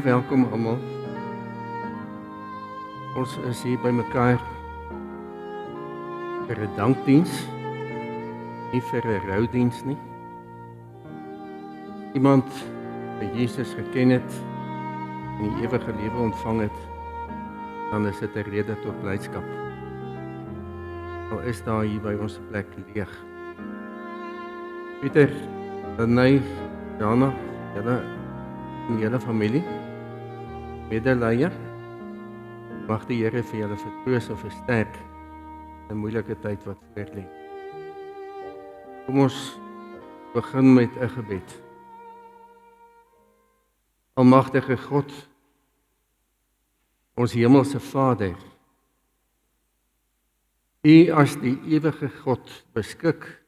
welkom almal. Ons is hier by mekaar vir 'n dankdiens, nie vir 'n roudiens nie. Iemand wat Jesus geken het en die ewige lewe ontvang het, dan is dit 'n rede tot blydskap. Al is daar hier by ons plek leeg. Pieter, Danai, Jana, julle en julle familie, medelee, mag die Here vir julle vertroos en versterk in 'n moeilike tyd wat voor lê. Kom ons begin met 'n gebed. Almagtige God, ons hemelse Vader, U as die ewige God beskik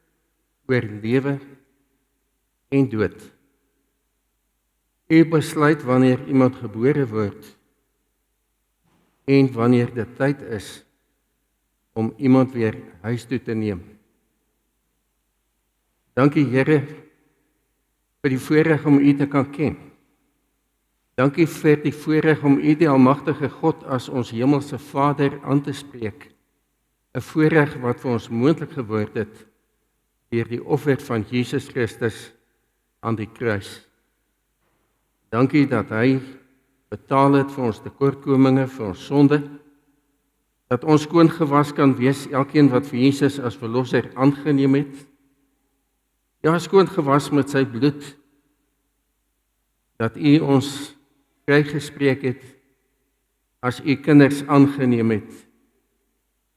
oor lewe en dood. U besluit wanneer iemand gebore word en wanneer dit tyd is om iemand weer huis toe te neem. Dankie Here vir die voorreg om U te kan ken. Dankie vir die voorreg om U die almagtige God as ons hemelse Vader aan te spreek. 'n Voorreg wat vir ons moontlik geword het deur die offer van Jesus Christus aan die kruis. Dankie dat hy betaal het vir ons tekortkominge, vir ons sonde, dat ons skoon gewas kan wees, elkeen wat vir Jesus as verlosser aangeneem het. Ja, skoon gewas met sy bloed, dat U ons vrygespreek het, as U kinders aangeneem het,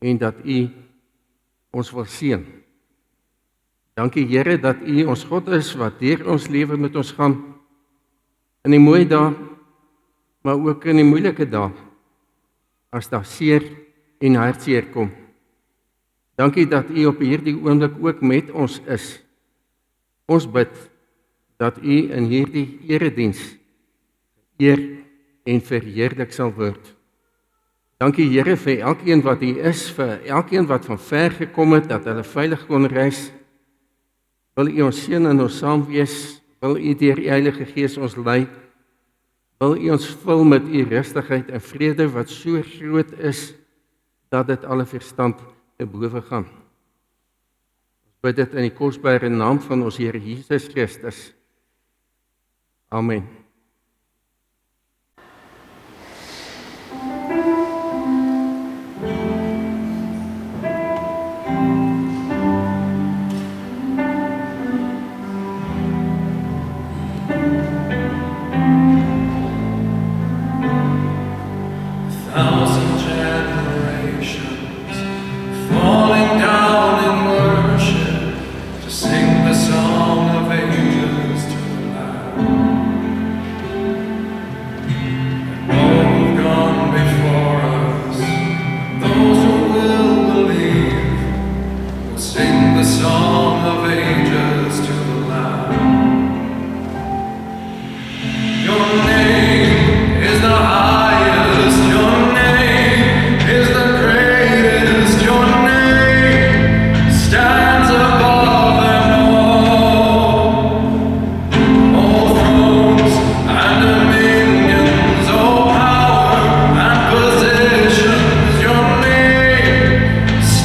en dat U ons wil seën. Dankie Here dat U ons God is, wat deur ons lewe met ons gaan, in die mooi dae, maar ook in die moeilike dae, as daar seer en hartseer kom. Dankie dat U op hierdie oomblik ook met ons is. Ons bid dat U in hierdie erediens eer en verheerlik sal word. Dankie Here vir elkeen wat hier is, vir elkeen wat van ver gekom het, dat hulle veilig kon reis. Wil U ons seën en ons saam wees, wil U deur U Heilige Gees ons lei, wil U ons vul met U rustigheid en vrede wat so groot is, dat dit alle verstand te bowe gaan. Ons bid dit in die kosbare naam van ons Here Jesus Christus. Amen.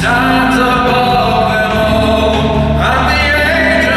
Stands above them all, and the angels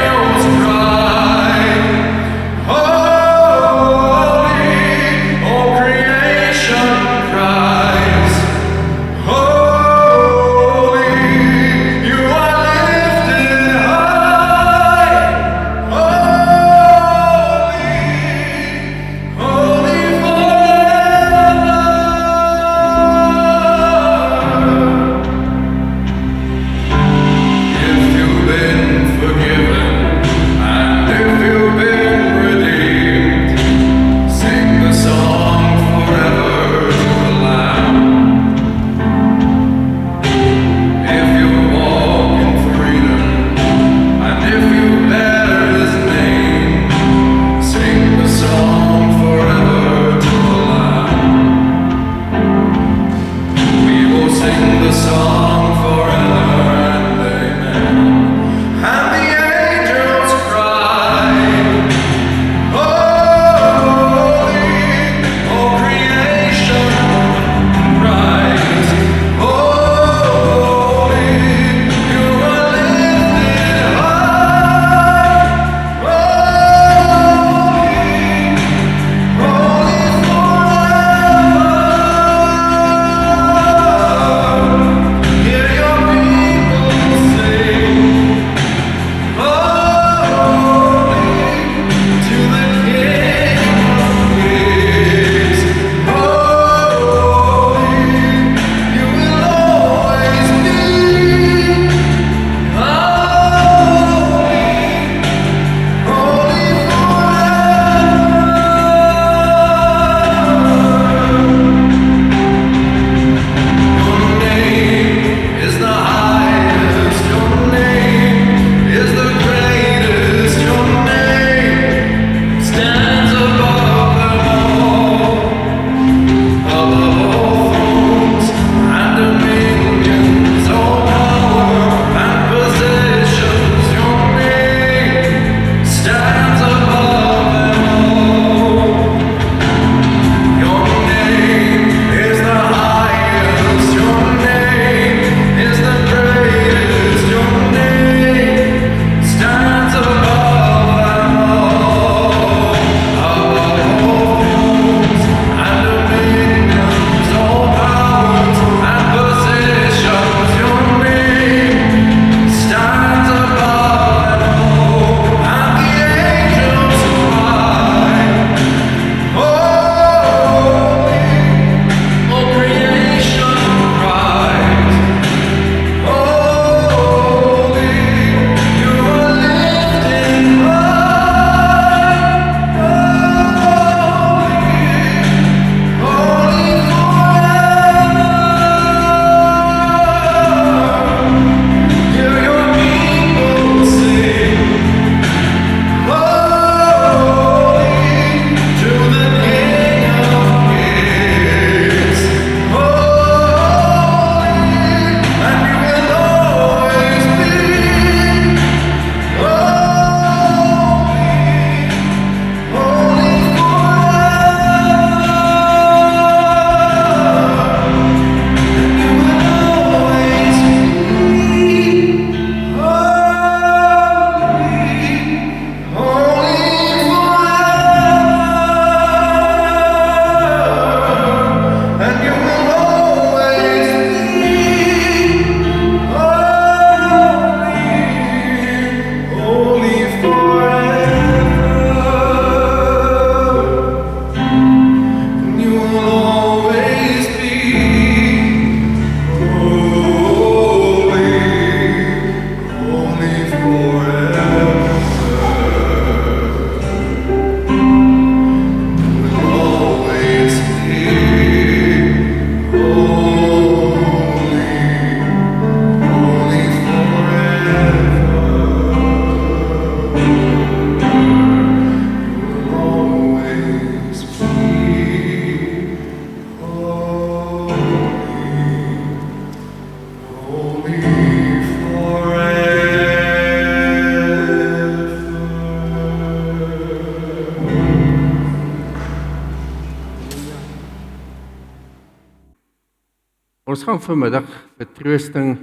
Ons gaan vanmiddag vertroosting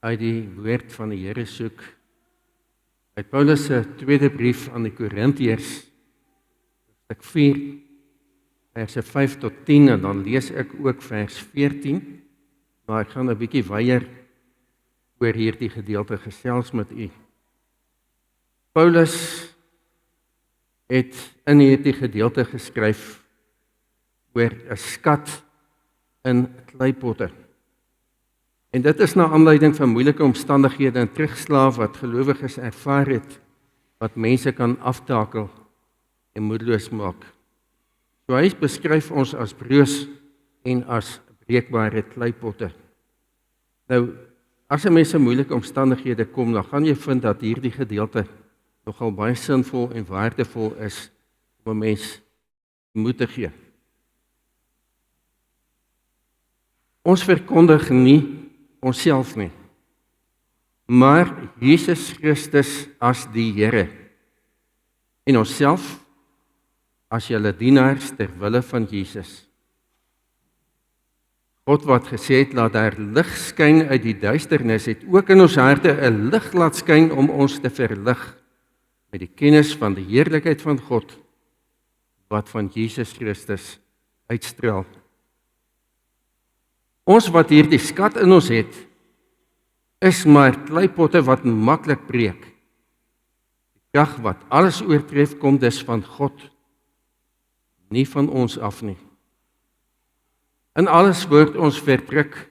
uit die woord van die Here soek. Uit Paulus se tweede brief aan die Korintiërs, hoofstuk 4, verse 5 tot 10, en dan lees ek ook vers 14, maar ek gaan 'n bietjie weier oor hierdie gedeelte gesels met u. Paulus het in hierdie gedeelte geskryf oor 'n skat in kleipotte. En dit is na aanleiding van moeilike omstandighede en terugslae wat gelowiges ervaar het, wat mense kan aftakel en moedeloos maak. So hy beskryf ons as broos en as breekbare kleipotte. Nou, as 'n mens in moeilike omstandighede kom, dan gaan jy vind dat hierdie gedeelte nogal baie sinvol en waardevol is om 'n mens moed te gee. Ons verkondig nie onsself nie, maar Jesus Christus as die Here en onsself as julle dienaars ter wille van Jesus. God wat gesê het, laat daar lig skyn uit die duisternis, het ook in ons harte 'n lig laat skyn om ons te verlig met die kennis van die heerlikheid van God wat van Jesus Christus uitstraal. Ons wat hierdie skat in ons het, is maar kleipotte wat maklik breek. Die krag wat alles oortref, kom dus van God, nie van ons af nie. In alles word ons verdruk,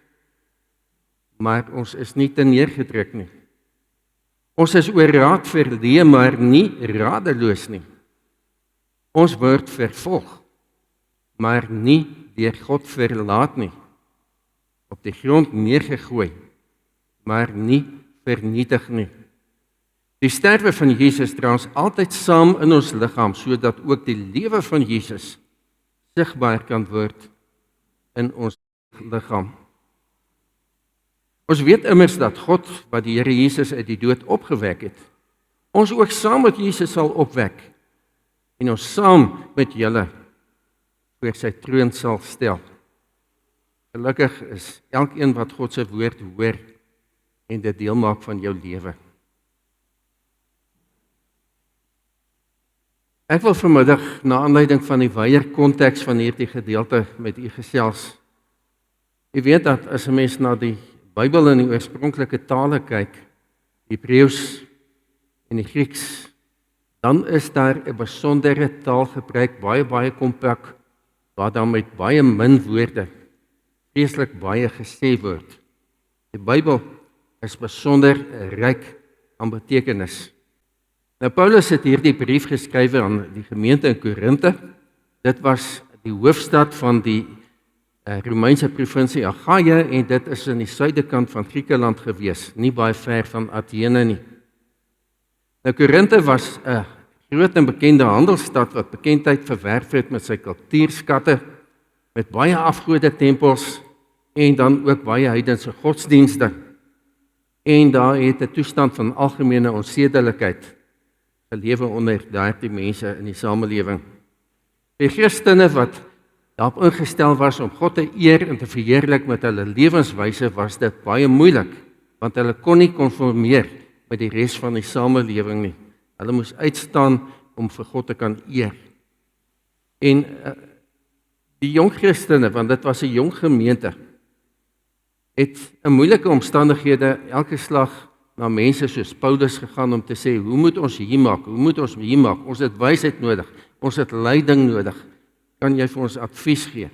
maar ons is nie terneergedruk nie. Ons is oor raad verleë, maar nie radeloos nie. Ons word vervolg, maar nie deur God verlaat nie. Op die grond neergegooi, maar nie vernietig nie. Die sterwe van Jesus dra ons altyd saam in ons liggaam, sodat ook die lewe van Jesus sigbaar kan word in ons liggaam. Ons weet immers dat God, wat die Here Jesus uit die dood opgewek het, ons ook saam met Jesus sal opwek en ons saam met julle voor sy troon sal stel. Gelukkig is elkeen wat God se woord hoor en dit deel maak van jou lewe. Ek wil vanmiddag, na aanleiding van die wyeer konteks van hierdie gedeelte met u gesels. U weet dat as 'n mens na die Bybel in die oorspronklike tale kyk, Hebreëus en die Grieks, dan is daar 'n besondere taalgebruik, baie kompak, waar dan met baie min woorde vreeslik baie gesê word. Die Bybel is besonder ryk aan betekenis. Nou Paulus het hierdie brief geskryf aan die gemeente in Korinthe. Dit was die hoofstad van die Romeinse provinsie Achaia en dit is in die suidekant van Griekeland gewees, nie baie ver van Athene nie. Nou Korinthe was 'n groot en bekende handelsstad wat bekendheid verwerf het met sy kultuurskatte, met baie afgode tempels en dan ook baie heidense godsdienste. En daar het 'n toestand van algemene onsedelikheid gelewe onder daardie mense in die samelewing. Die Christene wat daarop ingestel was om God te eer en te verheerlik met hulle lewenswyse, was dit baie moeilik, want hulle kon nie konformeer met die res van die samelewing nie. Hulle moes uitstaan om vir God te kan eer. En die jong Christene, want dit was 'n jong gemeente, het in moeilike omstandighede elke slag na mense soos Paulus gegaan om te sê, hoe moet ons hier maak, ons het wysheid nodig, ons het leiding nodig, kan jy vir ons advies gee?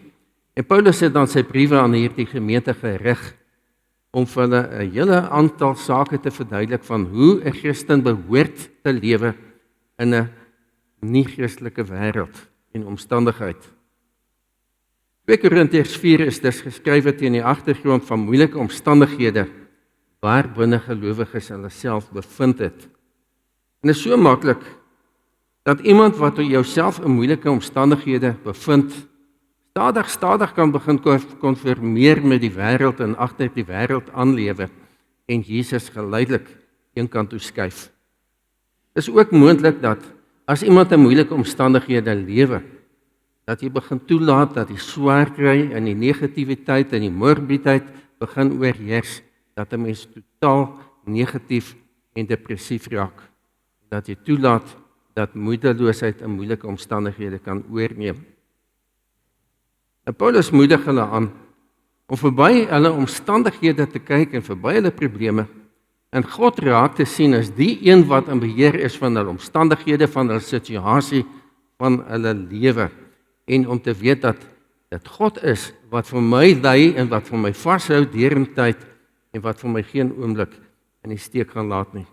En Paulus het dan sy briewe aan hierdie gemeente gerig, om vir hulle 'n hele aantal sake te verduidelik van hoe 'n Christen behoort te lewe in 'n nie-Christelike wêreld en omstandigheid. 2 Korintiërs 4 is dus geskrywe teen die agtergrond van moeilike omstandighede waar binne gelowiges hulle self bevind het. En dit is so maklik dat iemand wat jouself in moeilike omstandighede bevind, stadig kan begin konformeer met die wêreld en agter die wêreld aanlewe en Jesus geleidelik eenkant toe skuif. Dit is ook moontlik dat as iemand in moeilike omstandighede lewe, dat jy begin toelaat dat die swaar kry en die negativiteit en die morbiditeit begin oorheers, dat 'n mens totaal negatief en depressief raak. Dat jy toelaat dat moedeloosheid en moeilike omstandighede kan oorneem. En Paulus moedig hulle aan om verby hulle omstandighede te kyk en verby hulle probleme en God raak te sien as die een wat in beheer is van hulle omstandighede, van hulle situasie, van hulle lewe. En om te weet dat dit God is wat vir my lei en wat vir my vashou deurentyd en wat vir my geen oomblik in die steek gaan laat nie.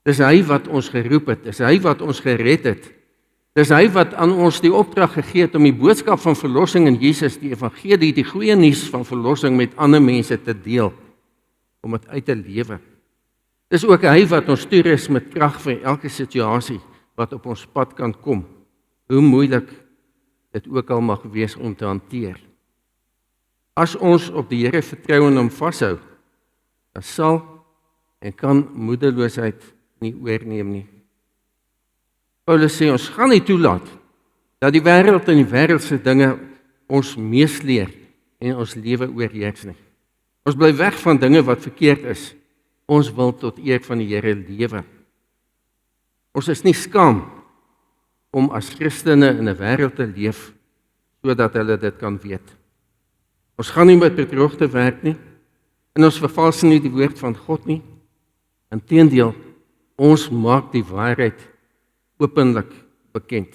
Dis hy wat ons geroep het, dis hy wat ons gered het. Dis hy wat aan ons die opdrag gegee het om die boodskap van verlossing in Jesus, die evangelie, die goeie nuus van verlossing met ander mense te deel, om dit uit te lewe. Dis ook hy wat ons toerus met krag vir elke situasie wat op ons pad kan kom, hoe moeilik dit ook al mag wees om te hanteer. As ons op die Here vertrou en hom vashou, dan sal en kan moedeloosheid nie oorneem nie. Paulus sê ons gaan nie toelaat dat die wêreld en die wêreldse dinge ons meesleer en ons lewe oorheers nie. Ons bly weg van dinge wat verkeerd is. Ons wil tot eer van die Here lewe. Ons is nie skaam om as Christene in 'n wêreld te leef sodat hulle dit kan weet. Ons gaan nie met bedrog te werk nie en ons vervals nie die woord van God nie. Inteendeel, ons maak die waarheid openlik bekend.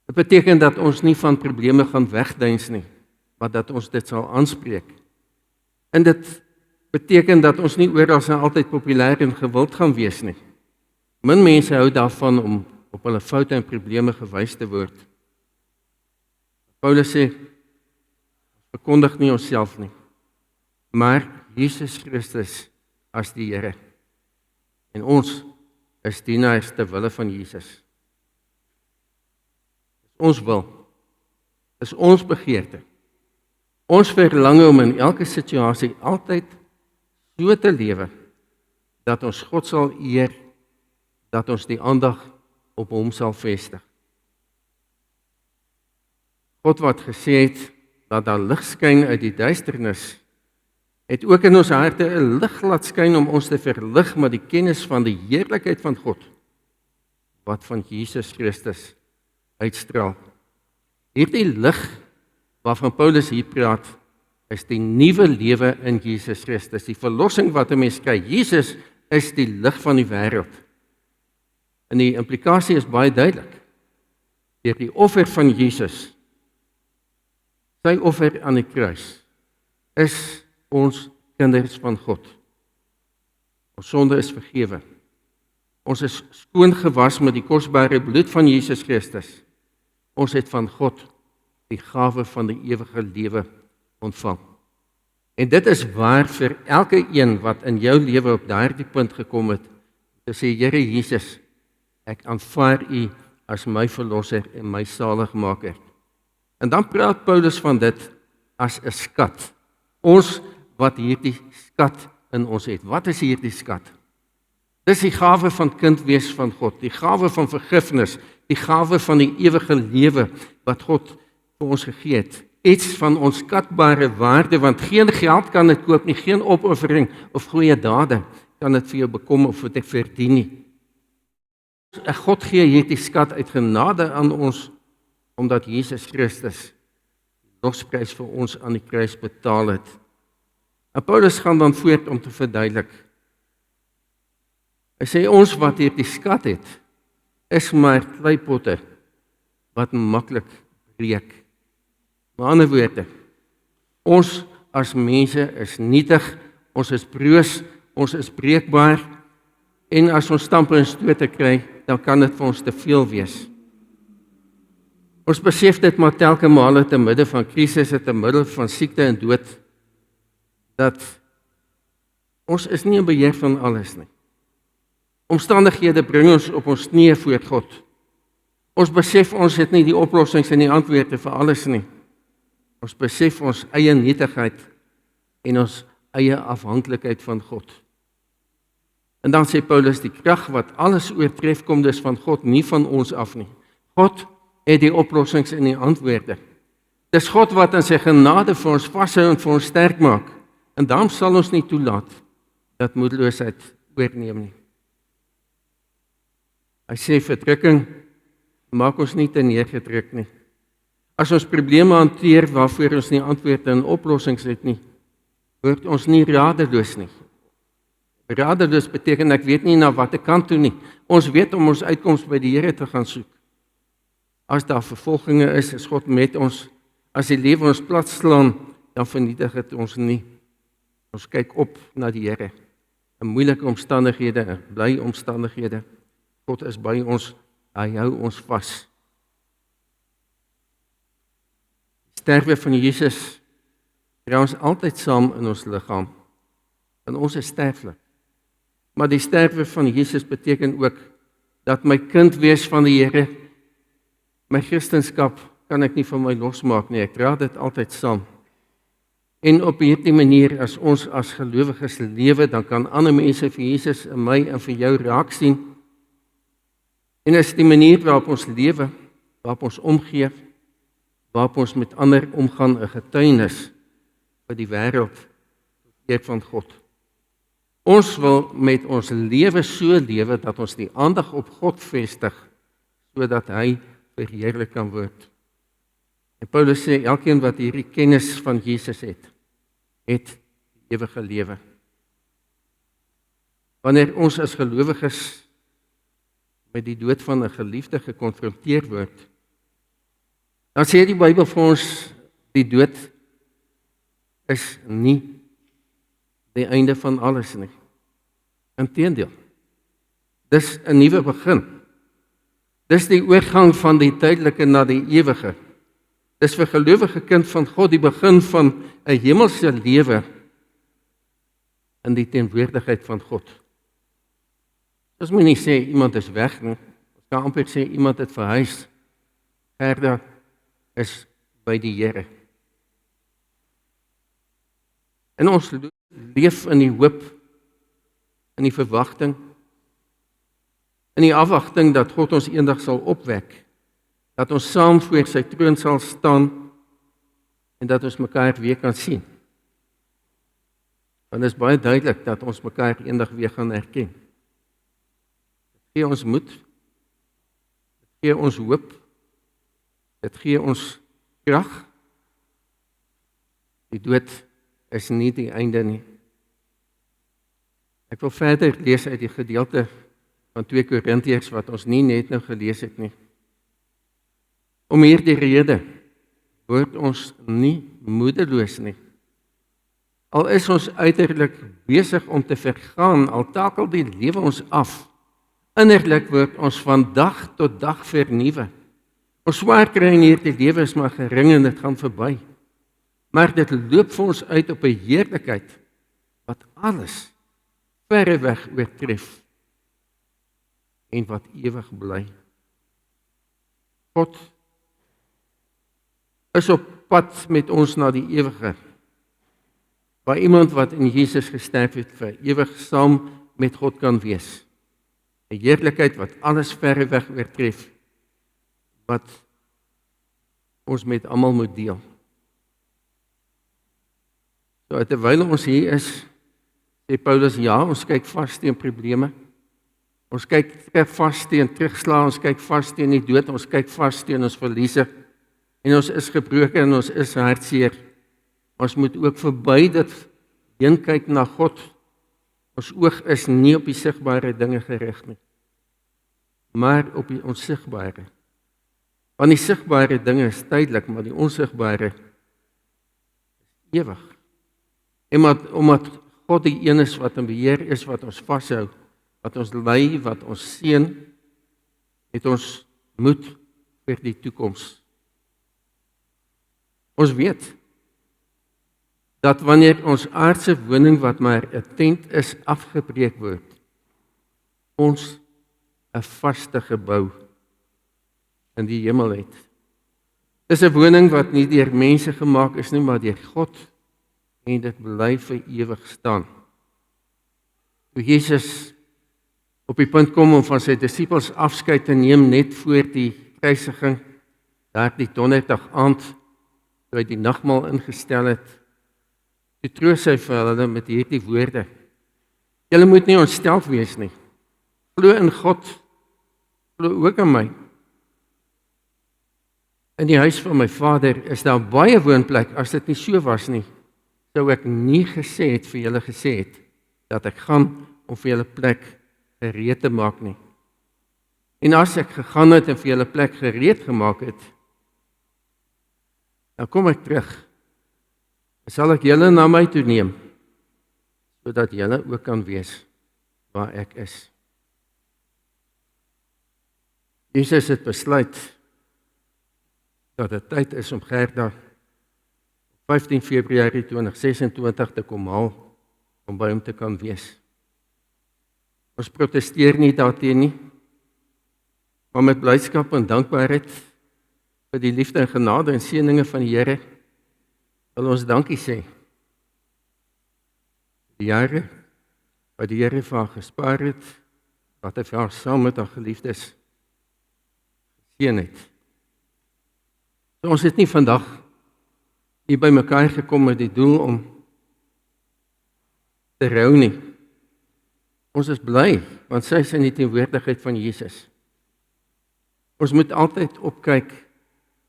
Dit beteken dat ons nie van probleme gaan wegduins nie, maar dat ons dit sal aanspreek. En dit beteken dat ons nie oral en altyd populêr en gewild gaan wees nie. Min mense hou daarvan om op hulle foute en probleme gewys te word. Paulus sê, verkondig nie onsself nie, maar Jesus Christus as die Here. En ons is dienaars ter wille van Jesus. Dis ons wil, is ons begeerte. Ons verlang om in elke situasie altyd so te lewe, dat ons God sal eer, dat ons die aandag op hom sal vestig. God wat gesê het, dat daar lig skyn uit die duisternis, het ook in ons harte 'n lig laat skyn om ons te verlig met die kennis van die heerlikheid van God, wat van Jesus Christus uitstraal. Hierdie lig waarvan Paulus hier praat, is die nuwe lewe in Jesus Christus, die verlossing wat 'n mens kry. Jesus is die lig van die wêreld. En die implikasie is baie duidelik. Deur die offer van Jesus, sy offer aan die kruis, is ons kinders van God. Ons sonde is vergewe. Ons is skoon gewas met die kosbare bloed van Jesus Christus. Ons het van God die gawe van die ewige lewe ontvang. En dit is waar vir elke een wat in jou lewe op daardie punt gekom het, te sê, Here Jesus, ek aanvaar U as my verlosser en my saligmaker. En dan praat Paulus van dit as 'n skat. Ons wat hierdie skat in ons het. Wat is hierdie skat? Dis die gawe van kind wees van God, die gawe van vergifnis, die gawe van die ewige lewe wat God vir ons gegee het. Iets van onskatbare waarde, want geen geld kan dit koop nie, geen opoffering of goeie dade kan dit vir jou bekom of vir dit verdien nie. God gee hierdie skat uit genade aan ons, omdat Jesus Christus die losprys vir ons aan die kruis betaal het. En Paulus gaan dan voort om te verduidelik. Hy sê ons wat hierdie skat het, is maar kleipotte wat maklik breek. Met ander woorde, ons as mense is nietig, ons is broos, ons is breekbaar, en as ons stampe en stote kry, dan kan dit vir ons te veel wees. Ons besef dit maar telke male te midde van krisisse, te midde van siekte en dood, dat ons is nie in beheer van alles nie. Omstandighede bring ons op ons knieë voor God. Ons besef ons het nie die oplossings en die antwoorde vir alles nie. Ons besef ons eie nietigheid en ons eie afhanklikheid van God. En dan sê Paulus, die krag wat alles oortref kom dus van God, nie van ons af nie. God het die oplossings en die antwoorde. Dis God wat in sy genade vir ons vashou en vir ons sterk maak. En daarom sal ons nie toelaat dat moedeloosheid oorneem nie. Hy sê verdrukking maak ons nie te neergedruk nie. As ons probleme hanteer waarvoor ons nie antwoorde en oplossings het nie, word ons nie radeloos nie. Radeloos beteken ek weet nie na watter kant toe nie. Ons weet om ons uitkoms by die Here te gaan soek. As daar vervolginge is God met ons. As die lewe ons plat slaan, dan vernietig dit ons nie. Ons kyk op na die Here. In moeilike omstandighede, in bly omstandighede. God is by ons, hy hou ons vas. Die sterwe van Jesus dra ons altyd saam in ons liggaam. En ons is sterflik. Maar die sterwe van Jesus beteken ook dat my kind wees van die Here, my Christenskap kan ek nie van my losmaak nie, ek dra dit altyd saam. En op hierdie manier, as ons as gelowiges lewe, dan kan ander mense vir Jesus en my en vir jou raak sien. En is die manier waarop ons lewe, waarop ons omgee, waarop ons met ander omgaan, 'n getuienis vir die wêreld, tot eer van God. Ons wil met ons lewe so lewe, dat ons die aandag op God vestig, sodat hy verheerlik kan word. En Paulus sê, elkeen wat hierdie kennis van Jesus het die ewige lewe. Wanneer ons as gelowiges met die dood van 'n geliefde gekonfronteer word, dan sê die Bybel vir ons, die dood is nie die einde van alles nie. Inteendeel, dis 'n nuwe begin. Dis die oorgang van die tydelike na die ewige. Dis vir gelowige kind van God die begin van 'n hemelse lewe in die teenwoordigheid van God. Ons moet nie sê iemand is weg nie. Ons kan amper sê iemand het verhuis. Gerda is by die Here. En ons leef in die hoop, in die verwagting, in die afwagting dat God ons eendag sal opwek, dat ons saam voor sy troon sal staan en dat ons mekaar weer kan sien. Want dit is baie duidelik dat ons mekaar eendag weer gaan herken. Dit gee ons moed, dit gee ons hoop, dit gee ons krag. Die dood is nie die einde nie. Ek wil verder lees uit die gedeelte van 2 Korintiërs wat ons nie net nou gelees het nie. Om hierdie rede word ons nie moedeloos nie. Al is ons uiterlik besig om te vergaan, al takel die lewe ons af, innerlik word ons van dag tot dag vernuwe. Ons swaar kry in hierdie lewe is maar gering en dit gaan verby. Maar dit loop vir ons uit op 'n heerlikheid wat alles verreweg oortref en wat ewig bly. God is op pad met ons na die ewige, waar iemand wat in Jesus gesterf het vir ewig saam met God kan wees. 'n Heerlikheid wat alles verreweg oortref, wat ons met almal moet deel. So terwyl ons hier is, sê Paulus, ja, ons kyk vas teen probleme. Ons kyk vas teen terugslag, ons kyk vas teen die dood, ons kyk vas teen ons verliese. En ons is gebroken en ons is hartseer. Ons moet ook verby dit heen kyk na God. Ons oog is nie op die sigbare dinge gerig nie, maar op die onsigbare. Want die sigbare dinge is tydelik, maar die onsigbare is ewig. En omdat God die een is wat in beheer is, wat ons vashou, wat ons lei, wat ons seën, het ons moed vir die toekoms. Ons weet dat wanneer ons aardse woning wat maar 'n tent is afgebreek word, ons 'n vaste gebou in die hemel het. Dis 'n woning wat nie deur mense gemaak is nie, maar deur God, en dit bly vir ewig staan. Toe Jesus op die punt kom om van sy disippels afskeid te neem net voor die kruisiging, Daardie donderdag aand, toe hy die nagmaal ingestel het, toe troos hy vir hulle met hierdie woorde: Julle moet nie ontsteld wees nie. Glo in God, glo ook in my. In die huis van my Vader is daar baie woonplek. As dit nie so was nie, sou ek nie gesê het vir julle gesê het dat ek gaan om vir julle plek gereed te maak nie. En as ek gegaan het en vir julle plek gereed gemaak het, dan kom ek terug. Dan sal ek julle na my toe neem, sodat julle ook kan wees waar ek is. Jesus het besluit dat dit tyd is om Gerda op 15 Februarie 2026 te kom haal om by hom te kan wees. Ons protesteer nie daarteen nie, maar met blydskap en dankbaarheid vir die liefde en genade en seëninge van die Here wil ons dankie sê. Die jare wat die Here vir haar gespaar het, wat hy vir haar saam met haar geliefdes geseën het. So ons het nie vandag hier by mekaar gekom met die doel om te rou nie. Ons is bly, want sy is in die teenwoordigheid van Jesus. Ons moet altyd opkyk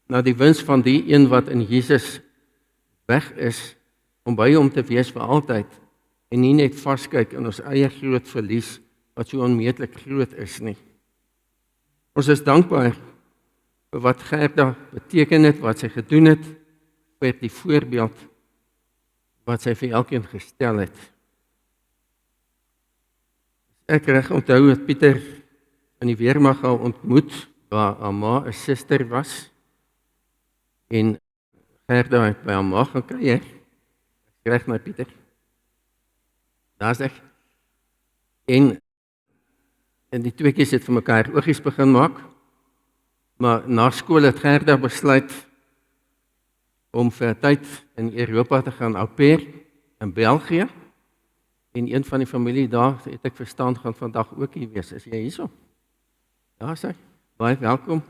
na die wins van die een wat in Jesus weg is, om by hom te wees vir altyd, en nie net vaskyk in ons eie groot verlies, wat so onmeetlik groot is nie. Ons is dankbaar vir wat Gerda beteken het, wat sy gedoen het, vir die voorbeeld wat sy vir elkeen gestel het. Ek reg onthou het Pieter in die weermag al ontmoet, waar haar ma 'n suster was, en Gerda het by haar ma gaan kuier. Ek reg my Pieter. Daar's ek. En die tweeetjies het vir mekaar oogies begin maak, maar na skool het Gerda besluit om vir 'n tyd in Europa te gaan au pair in België, en een van die familie daar, het ek verstaan, gaan vandag ook hier wees. Is jy hierso? Ja, sê. Baie welkom.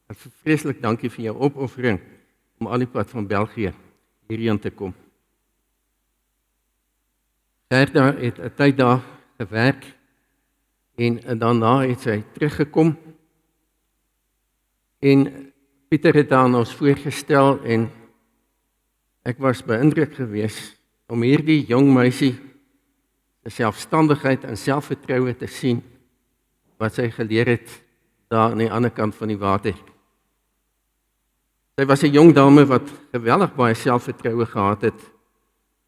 En vreeslik dankie vir jou opoffering om al die pad van België hierheen te kom. Gerda het 'n tyd daar gewerk en daarna het sy teruggekom. En Pieter het aan ons voorgestel en ek was beïndruk geweest om hierdie jong meisie se selfstandigheid en selfvertroue te sien wat sy geleer het daar aan die ander kant van die water. Sy was 'n jong dame wat geweldig baie selfvertroue gehad het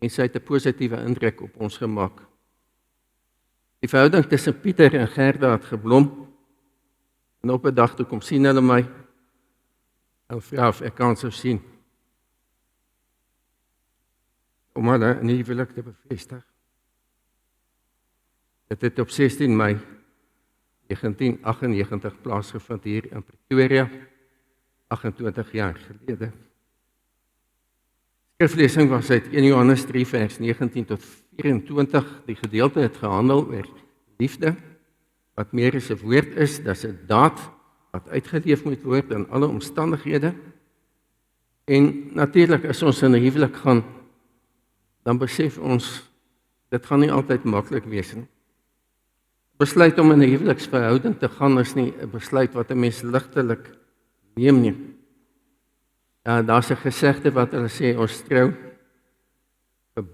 en sy het 'n positiewe indruk op ons gemaak. Die verhouding tussen Pieter en Gerda het geblom en op 'n dag toe kom sien hulle my en vra of ek kan sou sien om hulle in die huwelik te bevestig. Dit het op 16 Mei 1998 plaasgevind hier in Pretoria, 28 jaar gelede. Skriflesing was uit 1 Johannes 3 vers 19 tot 24. Die gedeelte het gehandel oor liefde, wat meer as 'n woord is, dis 'n daad wat uitgeleef moet word in alle omstandighede. En natuurlik as ons in 'n huwelik gaan, dan besef ons, dit gaan nie altyd maklik wees nie. Besluit om in 'n huweliksverhouding te gaan is nie 'n besluit wat 'n mens ligtelik neem nie. Ja, daar's 'n gesegde wat hulle sê, ons trou vir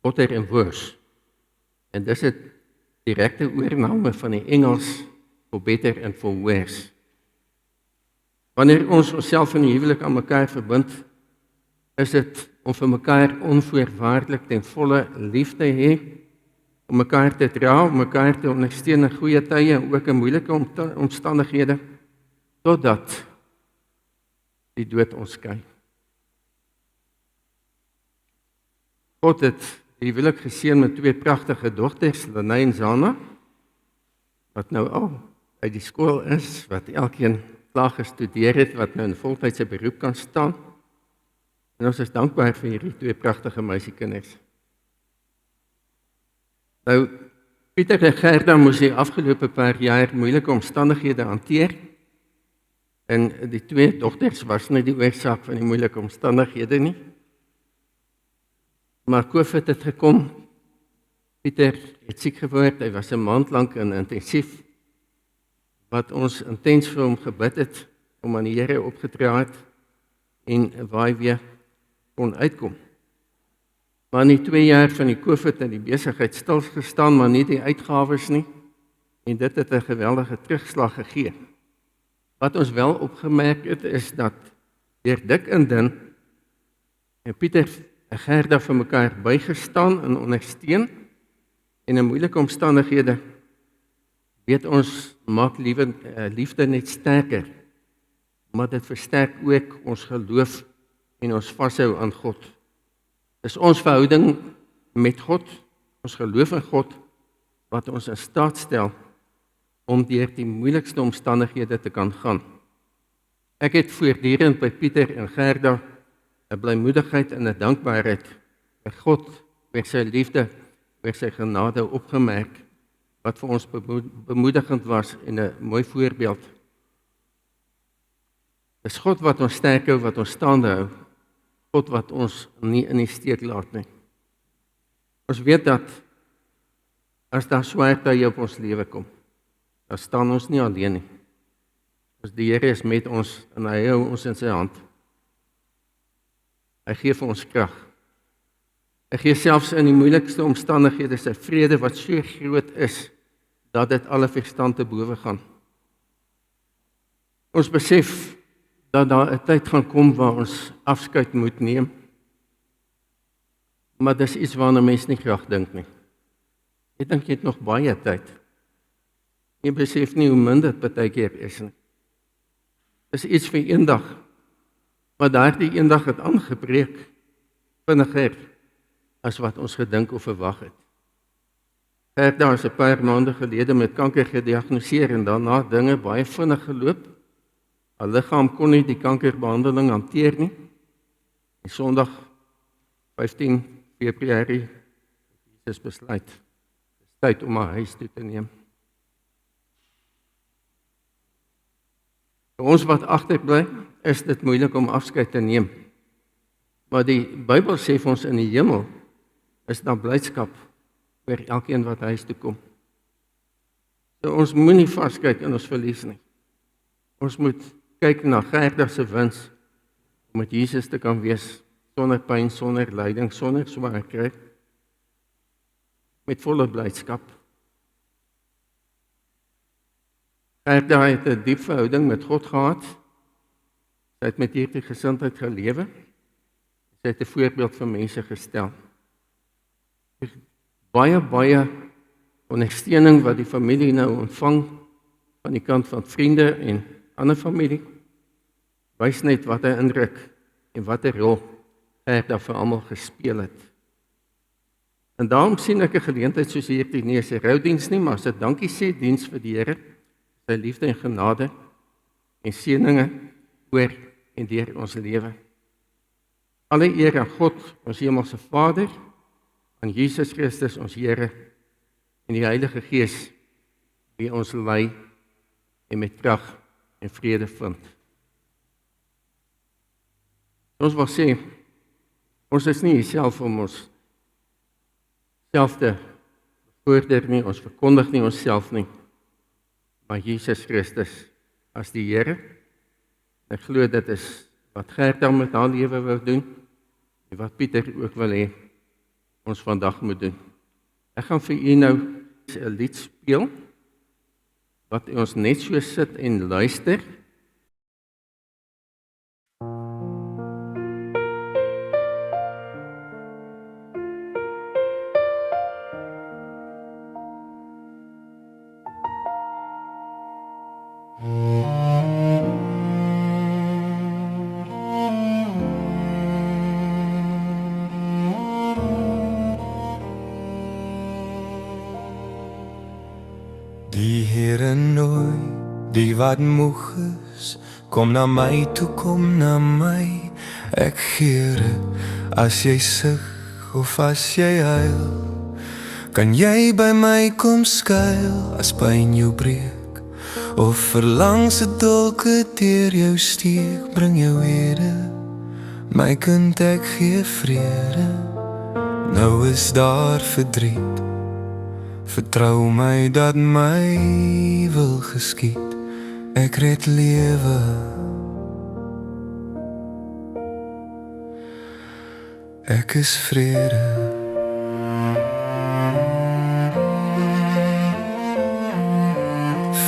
botter en wors. En dis 'n direkte oorname van die Engels for better and for worse. Wanneer ons onsself in die huwelik aan mekaar verbind, is dit om vir mekaar onvoorwaardelik ten volle lief te hê, om mekaar te dra, om mekaar te ondersteun in goeie tye en ook in moeilike omstandighede, totdat die dood ons skei. God het die huwelik geseën met 2 pragtige dogters, Lenay en Zana, wat nou al uit die skool is, wat elkeen klaar gestudeer het, wat nou in voltydse beroep kan staan. En ons is dankbaar vir hierdie 2 pragtige meisiekinders. Nou, Pieter en Gerda moes die afgelope paar jaar moeilike omstandighede hanteer. En die 2 dogters was nie die oorsaak van die moeilike omstandighede nie. Maar COVID het gekom. Pieter het siek geword, hy was 'n maand lank in intensief, wat ons intens vir hom gebid het, om aan die Here opgetree het, en waar hy weer kon uitkom. Maar in die 2 jaar van die COVID het die besigheid stilgestaan, maar nie die uitgawes nie, en dit het 'n geweldige terugslag gegee. Wat ons wel opgemerk het, is dat deur dik en dun, en Pieter en Gerda vir mekaar bygestaan en ondersteun, en in moeilike omstandighede, weet ons, maak liefde net sterker, maar dit versterk ook ons geloof en ons vashou aan God. Dis ons verhouding met God, ons geloof in God, wat ons in staat stel om deur die moeilikste omstandighede te kan gaan. Ek het voortdurend by Pieter en Gerda 'n blymoedigheid en 'n dankbaarheid vir God, vir sy liefde, vir sy genade opgemerk, wat vir ons bemoedigend was en 'n mooi voorbeeld. Dis God wat ons sterk hou, wat ons staande hou, God wat ons nie in die steek laat nie. Ons weet dat as daar swaar tye op ons lewe kom, dan staan ons nie alleen nie. As die Here is met ons en hy hou ons in sy hand. Hy gee vir ons krag. Hy gee selfs in die moeilikste omstandighede sy vrede wat so groot is, dat dit alle verstand te bowe gaan. Ons besef dat daar 'n tyd gaan kom waar ons afskeid moet neem, maar dis iets waarna mens nie graag dink nie. Ek dink jy het nog baie tyd. Jy besef nie hoe min dit partykeer is nie. Dis iets vir eendag, maar daardie eendag het aangebreek, vinniger as wat ons gedink of verwag het. Gerda is 'n paar maande gelede met kanker gediagnoseer en daarna dinge baie vinnig geloop. Haar liggaam kon nie die kankerbehandeling hanteer nie. En Sondag 15 Februarie Jesus besluit, dis tyd om haar huis toe te neem. Vir ons wat agterbly, is dit moeilik om afskeid te neem. Maar die Bybel sê vir ons in die hemel is daar blydskap vir elkeen wat huis toe kom. So ons moenie vaskyk in ons verlies nie. Ons moet kyk na Gerda se wins om met Jesus te kan wees, sonder pyn, sonder lyding, sonder swaar kry, met volle blydskap. Gerda het 'n diep verhouding met God gehad. Sy het met hierdie gesindheid gelewe. Sy het 'n voorbeeld vir mense gestel. Baie ondersteuning wat die familie nou ontvang van die kant van vriende en ander familie, wys net wat 'n indruk en wat 'n rol Gerda vir almal gespeel het. En daarom sien ek 'n geleentheid soos hierdie nie as 'n roudiens nie, maar as 'n dankie sê diens vir die Here, sy liefde en genade en seëninge oor en deur ons lewe. Alle eer aan God, ons hemelse Vader, aan Jesus Christus, ons Here, en die Heilige Gees, wie ons lei en met krag en vrede vind. Ons wil sê, ons is nie self om ons self te bevorder nie, ons verkondig nie onsself nie, maar Jesus Christus as die Here. Ek glo dit is wat Gerda met haar lewe wou doen, en wat Pieter ook wil hê, ons vandag moet doen. Ek gaan vir u nou 'n lied speel, wat ons net so sit en luister. Die Here nooi, die wat moeg is, kom na my toe, kom na my. Ek gee as jy sug of as jy huil, kan jy by my kom skuil. As pyn jou breek of verlang se dolke deur jou steek, bring jou hede. My kind, ek gee vrede. Nou is daar verdriet. Vertrou my dat my wil geskied. Ek red lewe. Ek is vrede.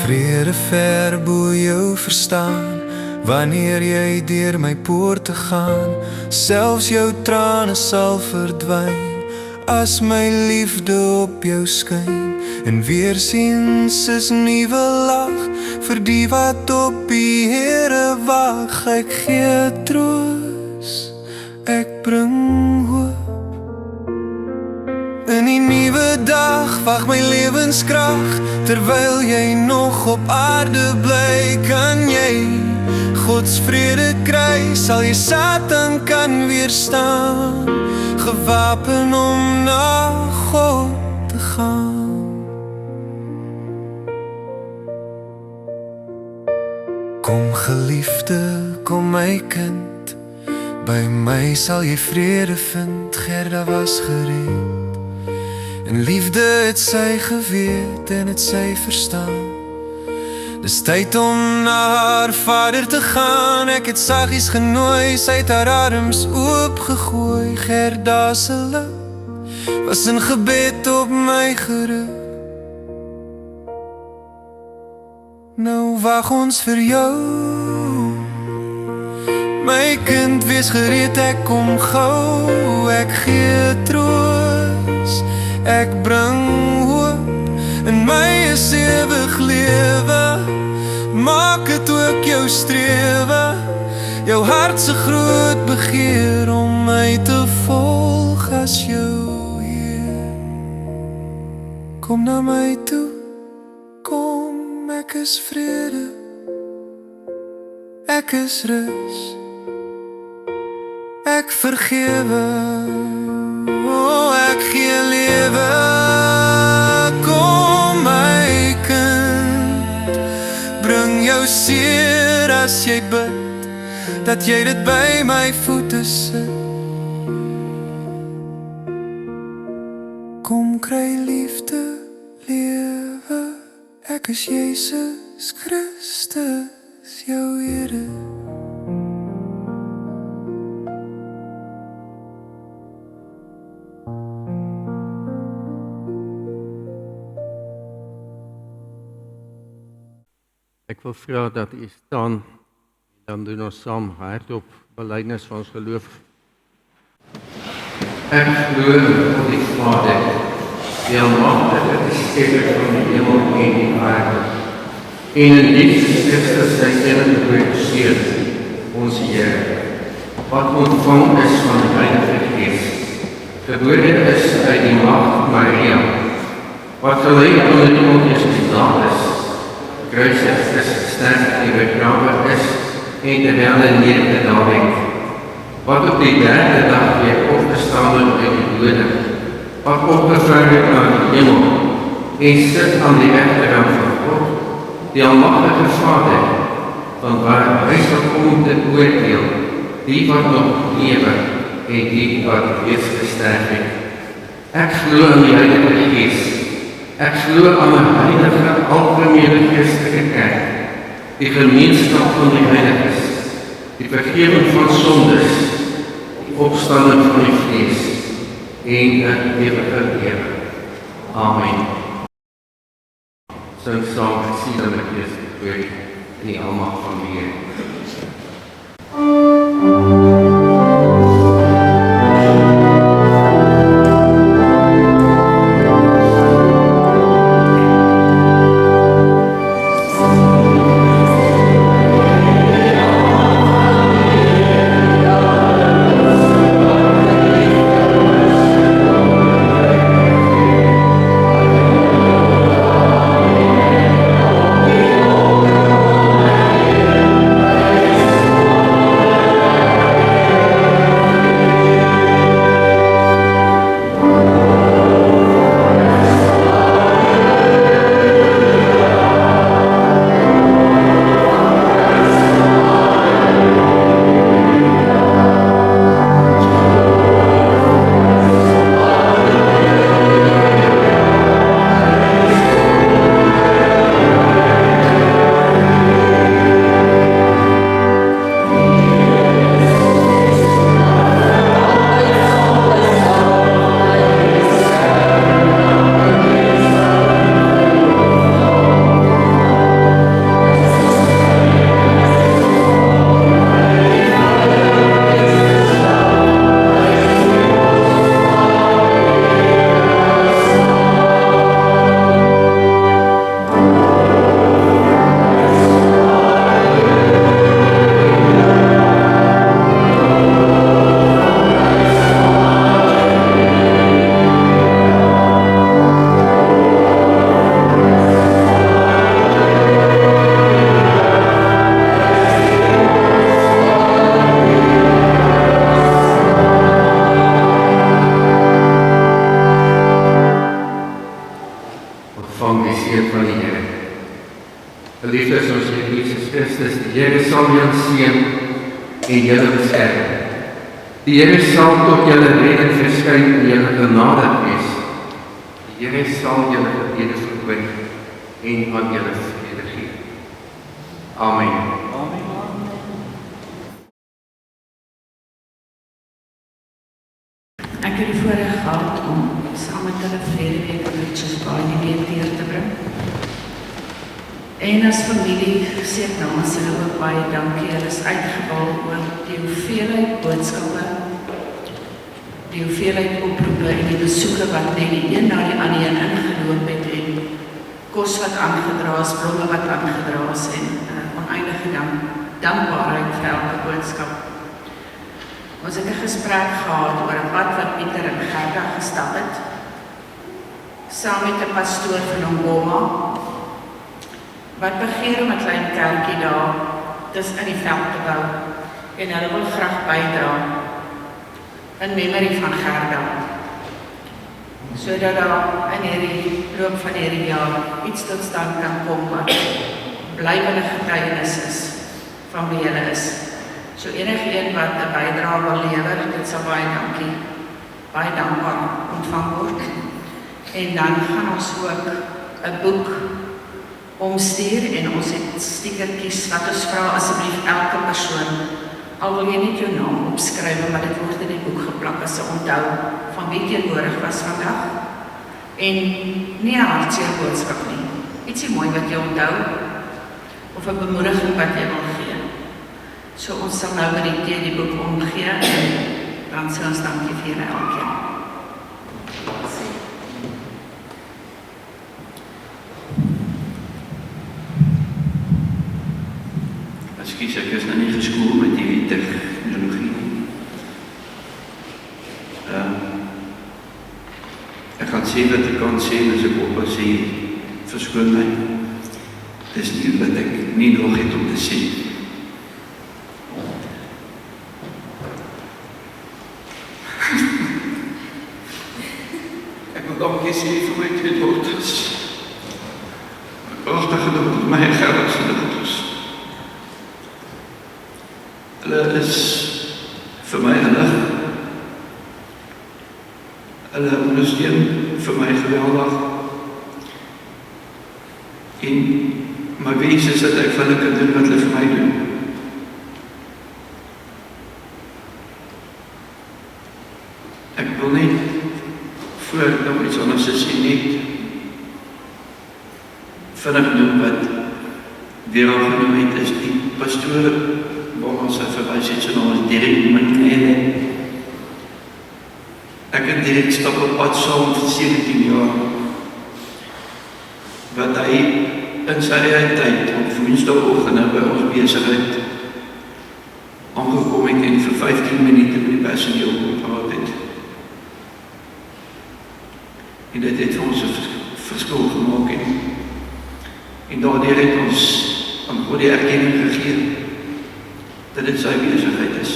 Vrede ver bo jou verstaan, wanneer jy deur my poorte gaan, selfs jou trane sal verdwyn, as my liefde op jou skyn, en weersiens is nuwe lag, vir die wat op die Here wag. Ek gee troos, ek bring hoop. In die nuwe dag wag my lewenskrag, terwyl jy nog op aarde bly, kan jy Gods vrede kry, sal jy Satan kan weerstaan, gewapen om na God te gaan. Kom geliefde, kom my kind, by my sal jy vrede vind. Gerda was gered, en liefde het sy geweet en het sy verstaan. Dis tyd om na haar vader te gaan. Ek het saggies genooi, sy het haar arms oopgegooi. Gerda se lip was in gebed op my gerig. Nou wag ons vir jou, my kind, wees gereed, ek kom gou. Ek gee troos, ek bring hoop, in my is ewig lewe. Maak het ook jou strewe, jou hart se groot begeer, om my te volg as jou Heer. Kom na my toe, kom, ek is vrede, ek is rus, ek vergewe, o, ek gee lewe. Kom my kind, bring jou seer as jy bid, dat jy dit by my voete sit. Kom kry liefde, lewe, ek is Jesus Christus, jou Here. Ek wil vra dat u staan, en dan doen ons saam hardop belydenis van ons geloof. Ek glo in die Vader, die almagtige, die skepper van die hemel en die aarde, en in Jesus Christus, sy enige gebore Seun, ons Here, wat ontvang is van die Heilige Gees, gebore is uit die maagd Maria, wat gelyk onder die Pontius Pilatus is, gekruisig is, gesterf en begrawe is, en terwyl hy neergedaal het, wat op die derde dag weer opgestaan het uit die dode, wat opgevaar het na die hemel, en sit aan die regterkant van God, die almagtige Vader, van waar hy sal kom te oordeel, die wat nog lewe, en die wat reeds gesterf het. Ek glo in die Heilige Gees. Ek glo aan 'n heilige, algemene geestelike kerk, die gemeenskap van die heiliges, die vergifnis van sondes, die opstanding van die vlees en 'n ewige lewe. Amen. Sing saam met Siel en Gees in die almag van die Here. van die Here. Geliefdes, ons Here Jesus Christus, die Here sal julle seën en julle beskerm. Die Here sal tot julle redding verskyn en julle genadig wees. Die Here sal julle gebede verhoor en aan julle vrede gee. Amen. Ek het die voorreg gehad om saam met hulle verlede week in Richards Bay die week deur te bring. En as familie sê ek namens hulle ook baie dankie. Hulle is uitgehaal oor die hoeveelheid boodskappe, die hoeveelheid oproepe en die besoeke wat net die een na die ander ingeloop het en kos wat aangedra is, blomme wat aangedra is en oneindige dankbaarheid vir elke boodskap. Ons het 'n gesprek gehad oor 'n pad wat Pieter en Gerda gestap het, saam met 'n pastoor van Ongoma, wat begeer om 'n klein kerkie daar tussen in die veld te bou, en hulle wil graag bydra in memory van Gerda, sodat daar in hierdie loop van hierdie jaar iets tot stand kan kom wat blywende getuienis is van wie hulle is. So enigeen wat 'n bydrae wil lewer, dit sal baie dankbaar ontvang word. En dan gaan ons ook 'n boek omstuur en ons het stickertjies wat ons vra asseblief elke persoon, al wil jy net jou naam opskryf, maar dit word in die boek geplak as 'n onthou van wie teenwoordig was vandag. En nie 'n hartseer boodskap nie, ietsie mooi wat jy onthou of 'n bemoediging wat jy wil gee. So ons sal nou met die boek omgee en dan sê ons dankie vir julle elkeen. Ekskuus, ek is nou nie geskool met die tegnologie. Ek gaan sê wat ek kan sê, as ek op sê, verskoon my. Dis nie wat ek nie nog het om te sê. Dankie sê vir my twee dochters. My prachtige dochters, my Gerritse dochters. Hulle is vir my hulle. Hulle ondersteun vir my geweldig. En my wens is dat ek vir hulle kan doen wat hulle vir my doen. Ek wil net voor ek nog iets anders te sê net vinnig noem wat weer al genoem het, is die pastoor waar ons verwys het, sy naam is Derek McNeil. Ek het Derek stap op pad saam vir 17 jaar, wat hy in sy realiteit op woensdagoggend by ons besigheid aangekom het en vir 15 minute met die personeel gepraat het. En dit het vir ons 'n verskil gemaak en daardeur het ons aan God die erkenning gegee dat dit sy besigheid is.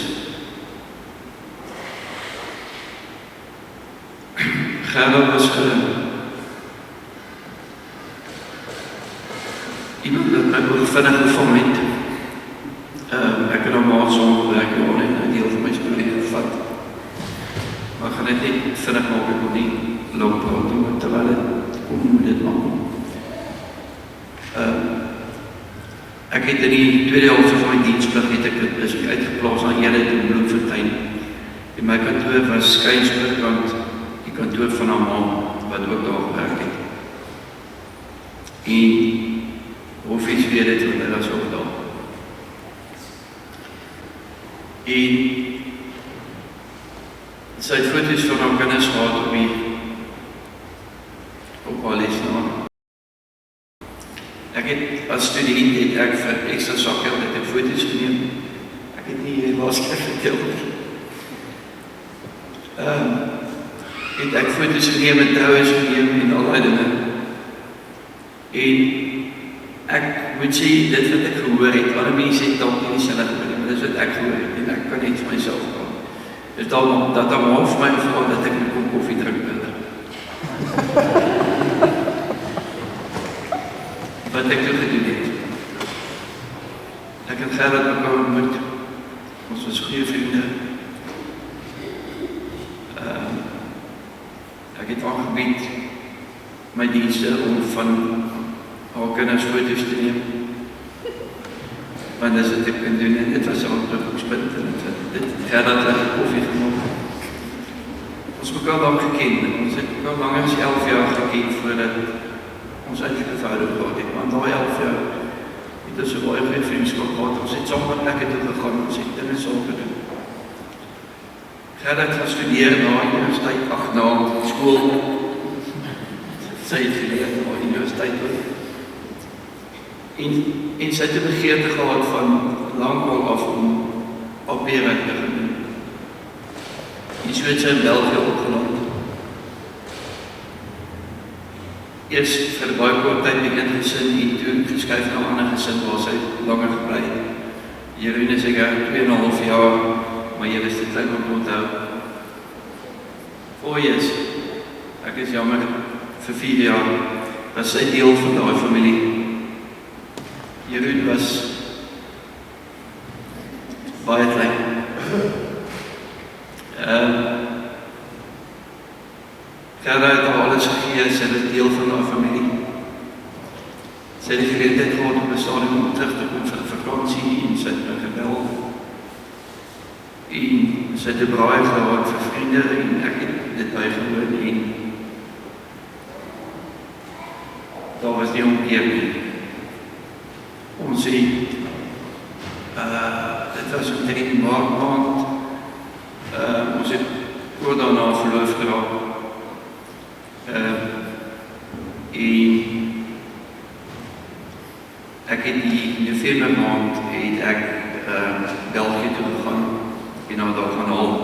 Gerda was iemand dat my ook vinnig gevang het. Ek het normaal saamgewerk en 'n deel van my storie gevat. Maar gaan dit net vinnig maak, ek wil nie loop praat, terwyl het kom met dit maak. Ek het in die tweede helfte van my diensplig het ek is uitgeplaas aan Here in Bloemfontein. En my kantoor was skuinspoorkant die kantoor van haar ma wat ook daar gewerk het. En hofies weet dit, want hy was ook daar. En sy het foto's van haar kinders gehad op haar lesnaam. Ek het as student het ek vir ekstra sakgeld het ek foto's geneem. Ek het nie hier waarskynlik vertel nie. Het ek foto's geneem en trouwens geneem en al die dinge. En ek moet sê, dit wat ek gehoor het, ander mense het dalk nie dieselfde gehoor, maar dis wat ek gehoor het en ek kan net vir myself praat. Dis dat daar maar vir my gevra dat ek 'n kop koffie drink. wat ek toe gedoen het. Ek het Gerard mekaar ontmoet. Ons was goeie vriende. Ek het aangebied my dienste om van haar kinders foto's te neem. Want dis wat ek kan doen, en dit was al drukpunt, en dit Gerard het koffie gemaak. Ons het mekaar lang geken, ons het mekaar langer as 11 jaar geken voordat ons eintlik 'n verhouding gehad het. Want daai 11 jaar het ons 'n baie goeie vriendskap gehad. Ons het saam met plekke toe gegaan, ons het dinge saam gedoen. Gerard gaan studeer na universiteit, na skool. Sy het geleer na universiteit toe. En sy het 'n begeerte gehad van lankal af om AP-werk te gaan doen. En so het sy in België opgeland. Eers vir baie kort tyd in een gesin en toe geskuif na 'n ander gesin waar sy langer gebly het. Jeroen is ek 2,5 jaar, maar jy is te klein om te onthou. Yes, ek is jammer vir 4 jaar was sy deel van daai familie. Jeroen was baie klein. Gerard het alles gegee, sy is deel van daai familie. Sy het die geleentheid gehad om 'n stadium om terug te kom vir 'n vakansie en sy het my gebel. En sy het 'n braai gehad vir vriende en ek het dit bygewoon en daar was nie omkeer nie. Ons het, dit was om 3 maand, ons het kort daarna verloof geraak. En ek het die November maand het ek België toe gegaan en nou daar gaan haal.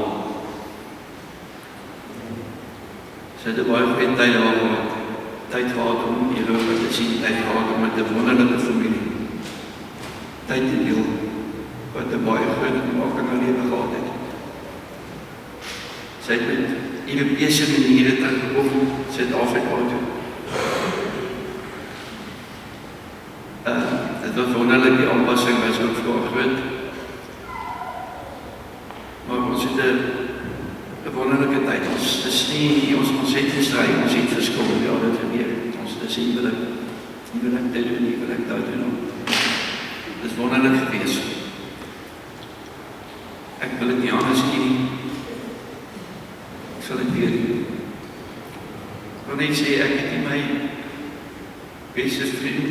Sy het 'n baie goeie tyd daar gehad. Tyd gehad om Europa te sien, tyd gehad om met 'n wonderlike familie tyd te deel, wat 'n baie groot impact in haar lewe gehad het. Sy het met Europese maniere teruggekom, Suid-Afrika toe. Dit was wonderlik, die aanpassing was ook vir haar groot. Maar ons het 'n wonderlike tyd, ons is nie, ons het gestry, ons het verskil, ja, dit gebeur. Ons is nie wil ek dit doen, nie wil ek dat doen. Dit is wonderlik gewees. Ek wil dit nie anders nie. Ek sal dit weer doen. Ek wil net sê, ek het nie my beste vriend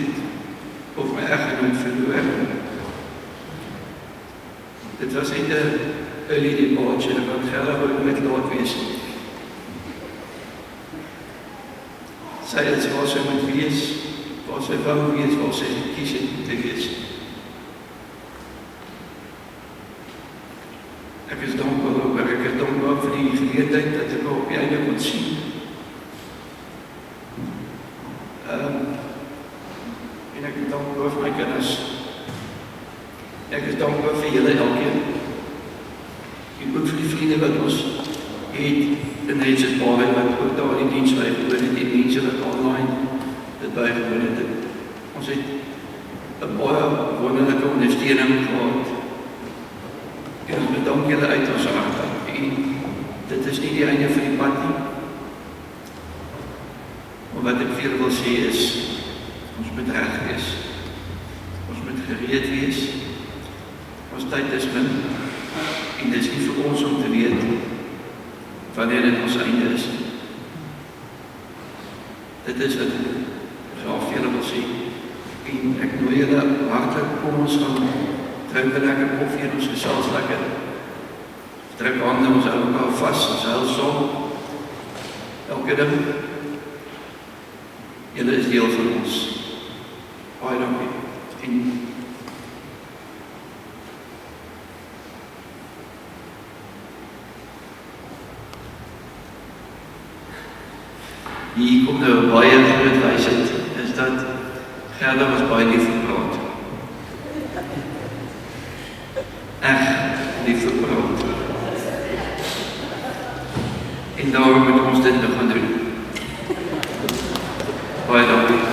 of my eggenoot verloor. Dit was net 'n early departure, wat Gerard wou net laat wees. Sy het waar sy moet wees, waar sy wou wees, waar sy gekies het om te wees. Ek is dankbaar oor, ek is dankbaar vir die geleentheid dat ek op die einde kon sien. En ek is dankbaar vir my kinders. Ek is dankbaar vir julle elkeen. En ook vir die vriende wat ons het in Richards Bay, wat ook daar die diens bygewoon het, die mense wat online dit bygewoon het. Ons het 'n baie wonderlike ondersteuning gehad. En ons bedank julle uit ons hart. En dit is nie die einde van die pad nie. Maar wat ek vir wil sê is, ons moet reg wees. Ons moet gereed wees. Ons tyd is min. En dit is nie vir ons om te weet wanneer dit ons einde is. Dit is wat ek graag vir julle wil sê. En ek nooi julle hartlik, kom ons gaan drink 'n lekker koffie en ons gesels lekker. Druk hande, ons hou mekaar vas, ons huil saam. Elke ding. Julle is deel van ons. Baie dankie. En hier kom nou 'n baie groot wysheid, is dat Gerda was baie lief vir praat. Lief vir praat. En daarom moet ons dit nou gaan doen. Baie dankie.